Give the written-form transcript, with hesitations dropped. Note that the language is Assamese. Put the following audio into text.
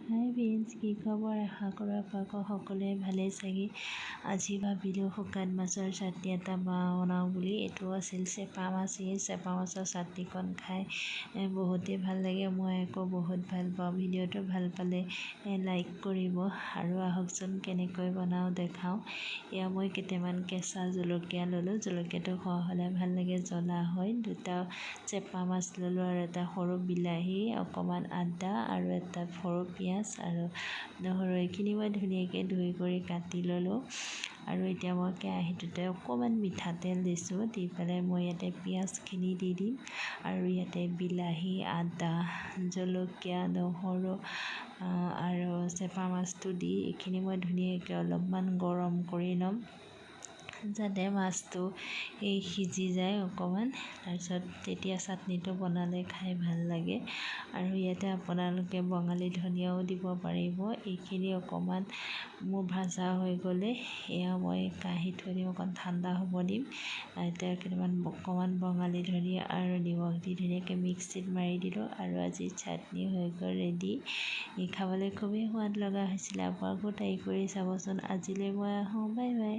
হাই ফ্ৰেণ্ডছ, কি খবৰ? আশা কৰোঁ আপোনালোকৰ সকলোৱে ভালেই চাগে। আজি ভাবিলোঁ শুকান মাছৰ চাটনি এটা বনাওঁ বুলি। এইটো আছিল চেপা মাছ। এই চেপা মাছৰ চাটনিখন খাই বহুতেই ভাল লাগে। মই আকৌ বহুত ভাল পাওঁ। ভিডিঅ'টো ভাল পালে লাইক কৰিব আৰু আহকচোন কেনেকৈ বনাওঁ দেখাওঁ। এয়া মই কেইটামান কেঁচা জলকীয়া ল'লোঁ। জলকীয়াটো খোৱা হ'লে ভাল লাগে, জ্বলা হয়। 2টা চেপা মাছ ল'লোঁ আৰু এটা সৰু বিলাহী, অকণমান আদা আৰু এটা সৰু পিঁয়াজ আৰু নহৰু। এইখিনি মই ধুনীয়াকৈ ধুই কৰি কাটি ল'লোঁ। আৰু এতিয়া মই কেৰাহীটোতে অকণমান মিঠাতেল দিছোঁ। দি পেলাই মই ইয়াতে পিঁয়াজখিনি দি দিম আৰু ইয়াতে বিলাহী, আদা, জলকীয়া, নহৰু আৰু চেপা মাছটো দি এইখিনি মই ধুনীয়াকৈ অলপমান গৰম কৰি ল'ম, যাতে মাছটো সিজি যায় অকণমান। তাৰপিছত তেতিয়া চাটনিটো বনালে খাই ভাল লাগে। আৰু ইয়াতে আপোনালোকে বঙালী ধনিয়াও দিব পাৰিব। এইখিনি অকণমান মোৰ ভাজা হৈ গ'লে এয়া মই কাঢ়ি থৈ দিম, অকণ ঠাণ্ডা হ'ব দিম। এতিয়া অকণমান বঙালী ধনিয়া আৰু নিমখ দি ধুনীয়াকৈ মিক্সিত মাৰি দিলোঁ আৰু আজি চাটনি হৈ গ'ল ৰেডি। খাবলৈ খুবেই সোৱাদ লগা হৈছিলে। আপোনালোকেও ট্ৰাই কৰি চাবচোন। আজিলৈ মই আহোঁ, বাই বাই।